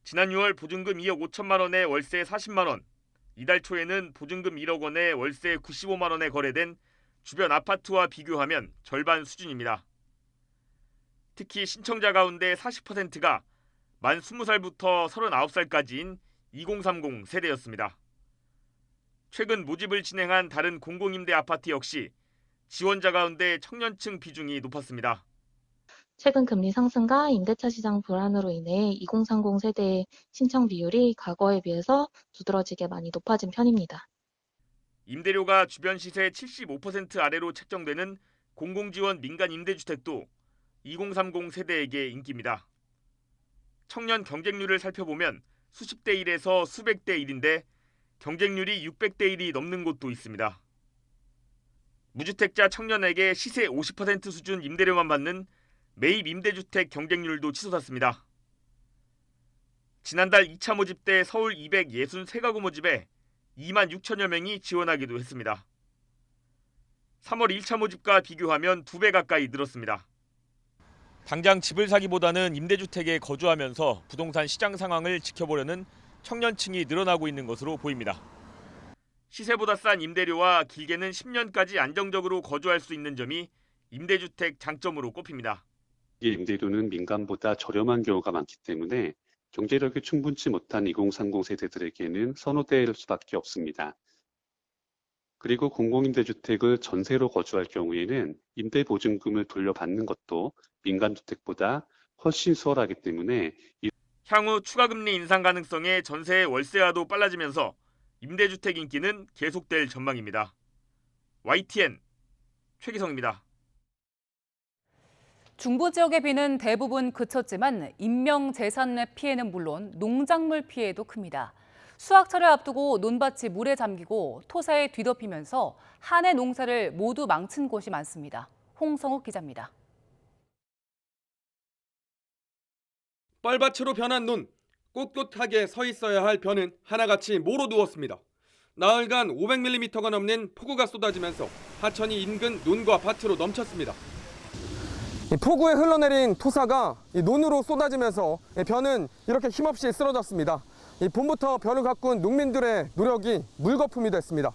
지난 6월 보증금 2억 5천만 원에 월세 40만 원, 이달 초에는 보증금 1억 원에 월세 95만 원에 거래된 주변 아파트와 비교하면 절반 수준입니다. 특히 신청자 가운데 40%가 만 20살부터 39살까지인 2030 세대였습니다. 최근 모집을 진행한 다른 공공임대 아파트 역시 지원자 가운데 청년층 비중이 높았습니다. 최근 금리 상승과 임대차 시장 불안으로 인해 2030 세대의 신청 비율이 과거에 비해서 두드러지게 많이 높아진 편입니다. 임대료가 주변 시세 75% 아래로 책정되는 공공지원 민간 임대주택도 2030 세대에게 인기입니다. 청년 경쟁률을 살펴보면 수십 대 1에서 수백 대 1인데 경쟁률이 600대 1이 넘는 곳도 있습니다. 무주택자 청년에게 시세 50% 수준 임대료만 받는 매입 임대주택 경쟁률도 치솟았습니다. 지난달 2차 모집 때 서울 263가구 모집에 2만 6천여 명이 지원하기도 했습니다. 3월 1차 모집과 비교하면 2배 가까이 늘었습니다. 당장 집을 사기보다는 임대주택에 거주하면서 부동산 시장 상황을 지켜보려는 청년층이 늘어나고 있는 것으로 보입니다. 시세보다 싼 임대료와 길게는 10년까지 안정적으로 거주할 수 있는 점이 임대주택 장점으로 꼽힙니다. 임대료는 민간보다 저렴한 경우가 많기 때문에 경제력이 충분치 못한 2030 세대들에게는 선호될 수밖에 없습니다. 그리고 공공임대주택을 전세로 거주할 경우에는 임대보증금을 돌려받는 것도 민간주택보다 훨씬 수월하기 때문에 향후 추가금리 인상 가능성에 전세의 월세화도 빨라지면서 임대주택 인기는 계속될 전망입니다. YTN 최기성입니다. 중부 지역의 비는 대부분 그쳤지만 인명재산의 피해는 물론 농작물 피해도 큽니다. 수확철을 앞두고 논밭이 물에 잠기고 토사에 뒤덮이면서 한 해 농사를 모두 망친 곳이 많습니다. 홍성욱 기자입니다. 뻘밭으로 변한 논, 꼿꼿하게 서 있어야 할 벼는 하나같이 모로 누웠습니다. 나흘간 500mm가 넘는 폭우가 쏟아지면서 하천이 인근 논과 밭으로 넘쳤습니다. 이 폭우에 흘러내린 토사가 이 논으로 쏟아지면서 벼는 이렇게 힘없이 쓰러졌습니다. 이 봄부터 벼를 가꾼 농민들의 노력이 물거품이 됐습니다.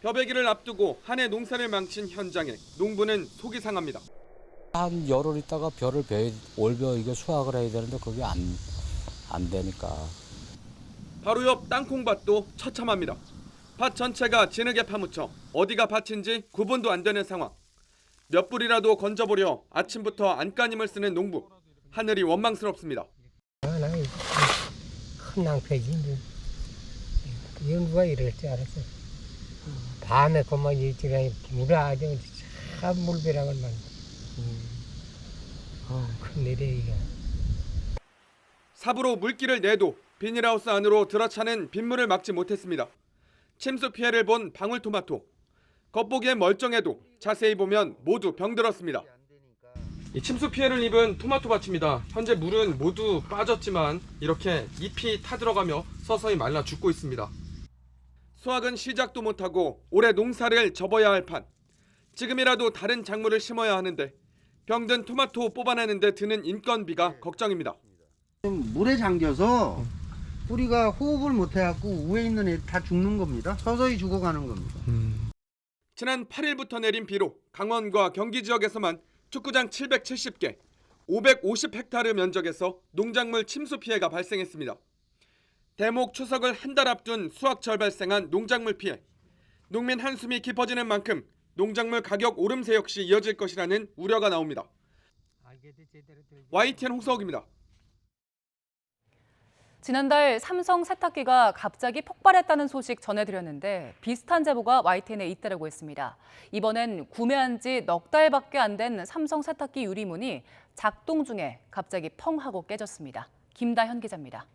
벼베기를 앞두고 한 해 농사를 망친 현장에 농부는 속이 상합니다. 한 열흘 있다가 올벼 이거 수확을 해야 되는데 그게 안 되니까. 바로 옆 땅콩밭도 처참합니다. 밭 전체가 진흙에 파묻혀 어디가 밭인지 구분도 안 되는 상황. 몇 불이라도 건져보려 아침부터 안간힘을 쓰는 농부. 하늘이 원망스럽습니다. 큰 낭패지. 이건 누가 이럴 줄 알았어. 밤에 그만 일찍이 물아 참 물벼락을 만. 큰일이야 이게. 삽으로 물기를 내도 비닐하우스 안으로 들어차는 빗물을 막지 못했습니다. 침수 피해를 본 방울토마토. 겉보기엔 멀쩡해도 자세히 보면 모두 병들었습니다. 이 침수 피해를 입은 토마토 밭입니다. 현재 물은 모두 빠졌지만 이렇게 잎이 타들어가며 서서히 말라 죽고 있습니다. 수확은 시작도 못하고 올해 농사를 접어야 할 판. 지금이라도 다른 작물을 심어야 하는데 병든 토마토 뽑아내는 데 드는 인건비가 걱정입니다. 물에 잠겨서 뿌리가 호흡을 못해갖고 위에 있는 애 다 죽는 겁니다. 서서히 죽어가는 겁니다. 지난 8일부터 내린 비로 강원과 경기 지역에서만 축구장 770개, 550헥타르 면적에서 농작물 침수 피해가 발생했습니다. 대목 추석을 한 달 앞둔 수확철 발생한 농작물 피해. 농민 한숨이 깊어지는 만큼 농작물 가격 오름세 역시 이어질 것이라는 우려가 나옵니다. YTN 홍서욱입니다. 지난달 삼성 세탁기가 갑자기 폭발했다는 소식 전해드렸는데 비슷한 제보가 YTN에 잇따르고 있습니다. 이번엔 구매한 지 넉 달밖에 안 된 삼성 세탁기 유리문이 작동 중에 갑자기 펑 하고 깨졌습니다. 김다현 기자입니다.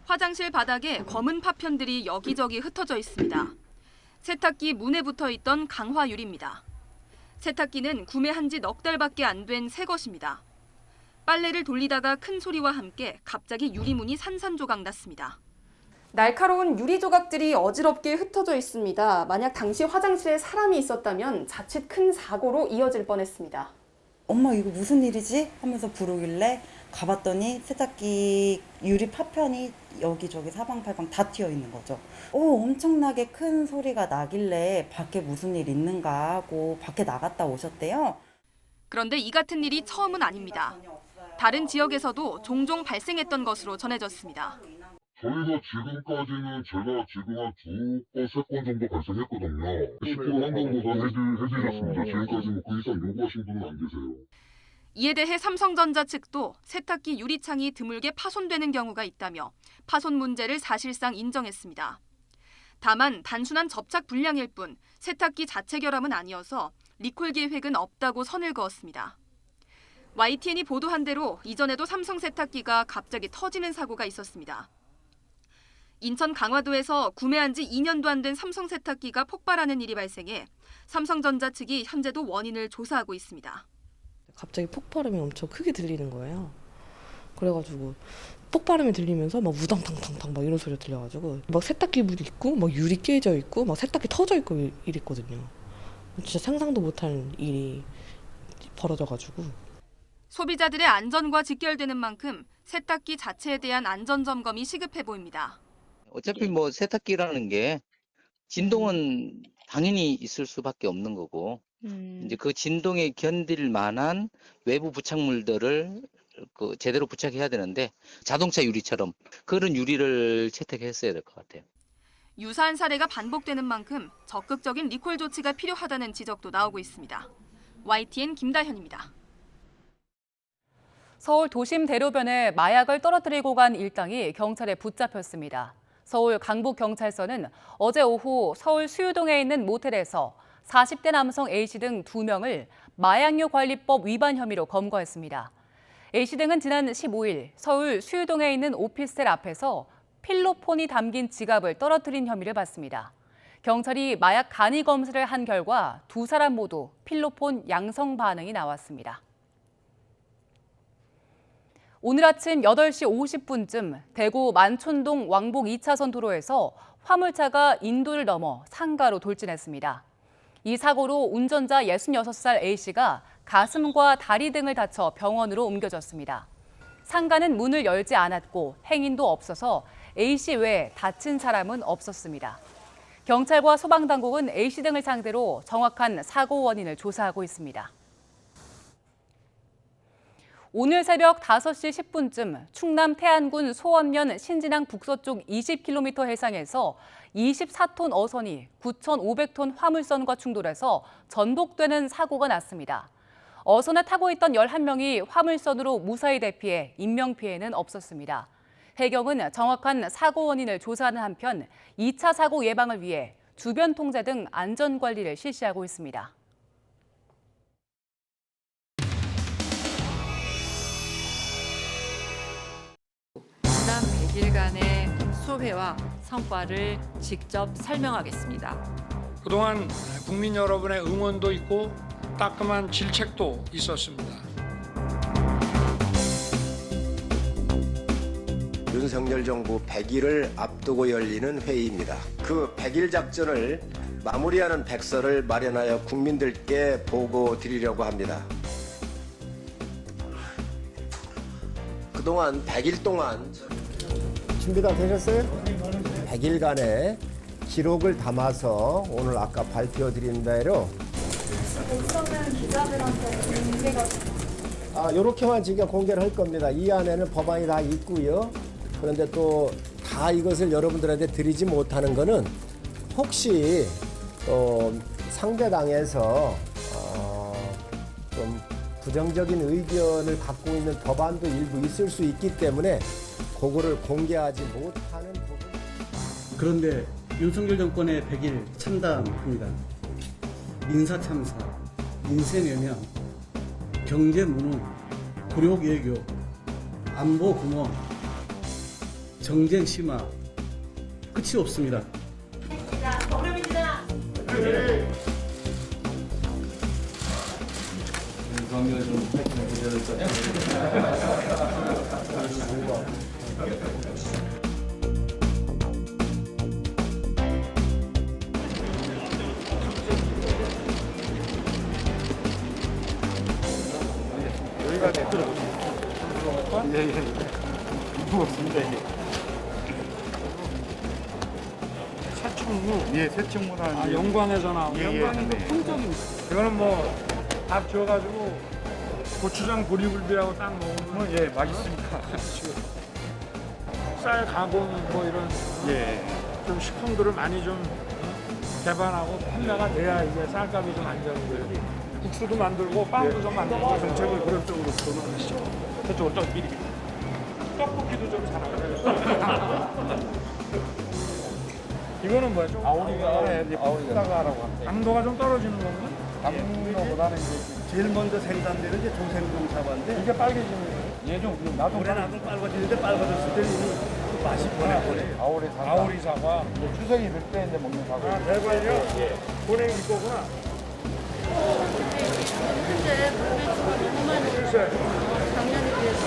화장실 바닥에 검은 파편들이 여기저기 흩어져 있습니다. 세탁기 문에 붙어 있던 강화 유리입니다. 세탁기는 구매한 지 넉 달밖에 안 된 새 것입니다. 빨래를 돌리다가 큰 소리와 함께 갑자기 유리문이 산산조각 났습니다. 날카로운 유리 조각들이 어지럽게 흩어져 있습니다. 만약 당시 화장실에 사람이 있었다면 자칫 큰 사고로 이어질 뻔했습니다. 엄마 이거 무슨 일이지? 하면서 부르길래 가봤더니 세탁기 유리 파편이 여기저기 사방팔방 다 튀어 있는 거죠. 엄청나게 큰 소리가 나길래 밖에 무슨 일 있는가 하고 밖에 나갔다 오셨대요. 그런데 이 같은 일이 처음은 아닙니다. 다른 지역에서도 종종 발생했던 것으로 전해졌습니다. 저희가 지금까지는 제가 지금 한 2건, 3건 정도 발생했거든요. 10% 환경보상 해드렸습니다. 지금까지 뭐 그 이상 요구하신 분은 안 계세요. 이에 대해 삼성전자 측도 세탁기 유리창이 드물게 파손되는 경우가 있다며 파손 문제를 사실상 인정했습니다. 다만 단순한 접착 불량일 뿐 세탁기 자체 결함은 아니어서 리콜 계획은 없다고 선을 그었습니다. YTN이 보도한 대로 이전에도 삼성 세탁기가 갑자기 터지는 사고가 있었습니다. 인천 강화도에서 구매한 지 2년도 안 된 삼성 세탁기가 폭발하는 일이 발생해 삼성전자 측이 현재도 원인을 조사하고 있습니다. 갑자기 폭발음이 엄청 크게 들리는 거예요. 그래가지고 폭발음이 들리면서 막 우당탕탕탕 막 이런 소리가 들려가지고 막 세탁기 물 있고 막 유리 깨져 있고 막 세탁기 터져 있고 이랬거든요. 진짜 상상도 못한 일이 벌어져가지고. 소비자들의 안전과 직결되는 만큼 세탁기 자체에 대한 안전 점검이 시급해 보입니다. 어차피 뭐 세탁기라는 게 진동은 당연히 있을 수밖에 없는 거고 이제 그 진동에 견딜 만한 외부 부착물들을 제대로 부착해야 되는데 자동차 유리처럼 그런 유리를 채택했어야 될 것 같아요. 유사한 사례가 반복되는 만큼 적극적인 리콜 조치가 필요하다는 지적도 나오고 있습니다. YTN 김다현입니다. 서울 도심 대로변에 마약을 떨어뜨리고 간 일당이 경찰에 붙잡혔습니다. 서울 강북경찰서는 어제 오후 서울 수유동에 있는 모텔에서 40대 남성 A씨 등 2명을 마약류 관리법 위반 혐의로 검거했습니다. A씨 등은 지난 15일 서울 수유동에 있는 오피스텔 앞에서 필로폰이 담긴 지갑을 떨어뜨린 혐의를 받습니다. 경찰이 마약 간이 검사를 한 결과 2사람 모두 필로폰 양성 반응이 나왔습니다. 오늘 아침 8시 50분쯤 대구 만촌동 왕복 2차선 도로에서 화물차가 인도를 넘어 상가로 돌진했습니다. 이 사고로 운전자 66살 A씨가 가슴과 다리 등을 다쳐 병원으로 옮겨졌습니다. 상가는 문을 열지 않았고 행인도 없어서 A씨 외에 다친 사람은 없었습니다. 경찰과 소방당국은 A씨 등을 상대로 정확한 사고 원인을 조사하고 있습니다. 오늘 새벽 5시 10분쯤 충남 태안군 소원면 신진항 북서쪽 20km 해상에서 24톤 어선이 9,500톤 화물선과 충돌해서 전복되는 사고가 났습니다. 어선에 타고 있던 11명이 화물선으로 무사히 대피해 인명피해는 없었습니다. 해경은 정확한 사고 원인을 조사하는 한편 2차 사고 예방을 위해 주변 통제 등 안전관리를 실시하고 있습니다. 지난 100일간의 소회와 성과를 직접 설명하겠습니다. 그동안 국민 여러분의 응원도 있고 따끔한 질책도 있었습니다. 윤석열 정부 100일을 앞두고 열리는 회의입니다. 그 100일 작전을 마무리하는 백서를 마련하여 국민들께 보고 드리려고 합니다. 그동안 100일 동안 준비 다 되셨어요? 100일간의 기록을 담아서 오늘 아까 발표드린 대로 백서는 기자들한테 공개가 이렇게만 지금 공개를 할 겁니다. 이 안에는 법안이 다 있고요. 그런데 또 다 이것을 여러분들한테 드리지 못하는 거는 혹시 상대당에서 좀 부정적인 의견을 갖고 있는 법안도 일부 있을 수 있기 때문에 그거를 공개하지 못하는 부분. 그런데 윤석열 정권의 100일 참담합니다. 인사참사, 인쇄매명, 경제무능, 굴욕외교, 안보 공허, 정쟁 심화, 끝이 없습니다. 윤석열 좀 파이팅 해주셨잖아요. 여기가 됐더라고요. 예. 무겁습니다, 이게. 새총무? 예, 새총무라는. 연관에서 나온. 연관이 통적입니다. 이거는 뭐 밥 줘가지고 고추장 보리굴비하고 딱 먹으면 예, 맛있습니다. 쌀 가공 뭐 이런 좀 식품들을 많이 좀 개발하고 판매가 돼야 이게 쌀값이 좀 안정돼요. 국수도 만들고 빵도 좀 만들고 정책을 그런 쪽으로 전환하시죠. 저쪽으로 또 미리 떡볶이도 좀 잘하고요. 이거는 뭐야? 좀 아오리가 아오리가라고 합니다. 당도가 좀 떨어지는 건가? 당도보다는 이제 제일 먼저 생산되는 게 조생동 사과인데 이게 빨개지는 예좀 나도 올해 나도 빨개지는데 빨개졌을 때는 그 맛이 보내. 아오리 사과. 추석이 될 때 이제 먹는 사과. 아, 대박이요? 예. 보냉이 거구나. 현재 물매출이 너무 많이 올라서 작년에 비해서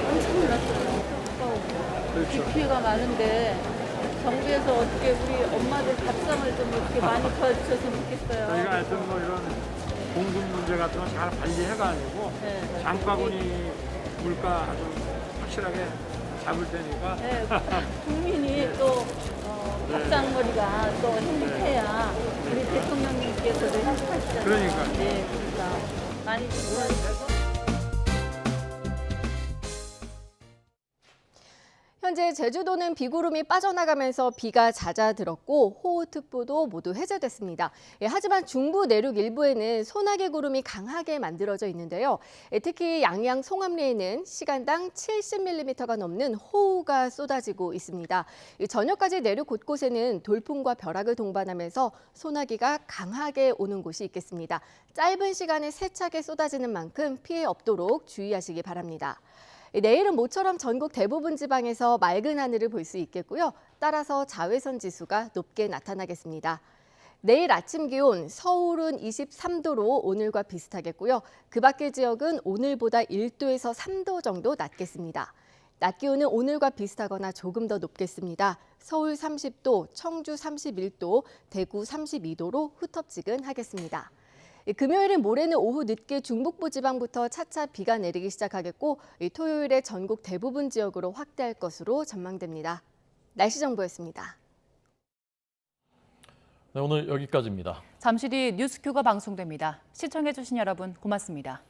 엄청 올랐어요. 그렇죠. 피해가 많은데 정부에서 어떻게 우리 엄마들 밥상을 좀 이렇게 많이 도와주셨으면 좋겠어요. 저희가 하여튼 뭐 이런 공급 문제 같은 거 잘 관리해가지고 장바구니 물가 아주 확실하게 잡을 테니까. 네, 국민이 또 밥상머리가 또 행복해야 우리 대통령님께서도 행복하시잖아요. 그러니까. 네, 그러니까 많이 좀 도와주셔서. 현재 제주도는 비구름이 빠져나가면서 비가 잦아들었고 호우특보도 모두 해제됐습니다. 하지만 중부 내륙 일부에는 소나기 구름이 강하게 만들어져 있는데요. 특히 양양 송암리에는 시간당 70mm가 넘는 호우가 쏟아지고 있습니다. 저녁까지 내륙 곳곳에는 돌풍과 벼락을 동반하면서 소나기가 강하게 오는 곳이 있겠습니다. 짧은 시간에 세차게 쏟아지는 만큼 피해 없도록 주의하시기 바랍니다. 내일은 모처럼 전국 대부분 지방에서 맑은 하늘을 볼 수 있겠고요. 따라서 자외선 지수가 높게 나타나겠습니다. 내일 아침 기온 서울은 23도로 오늘과 비슷하겠고요. 그 밖의 지역은 오늘보다 1도에서 3도 정도 낮겠습니다. 낮 기온은 오늘과 비슷하거나 조금 더 높겠습니다. 서울 30도, 청주 31도, 대구 32도로 후텁지근하겠습니다. 금요일은 모레는 오후 늦게 중북부 지방부터 차차 비가 내리기 시작하겠고 토요일에 전국 대부분 지역으로 확대할 것으로 전망됩니다. 날씨 정보였습니다. 네, 오늘 여기까지입니다. 잠시 뒤 뉴스큐가 방송됩니다. 시청해주신 여러분 고맙습니다.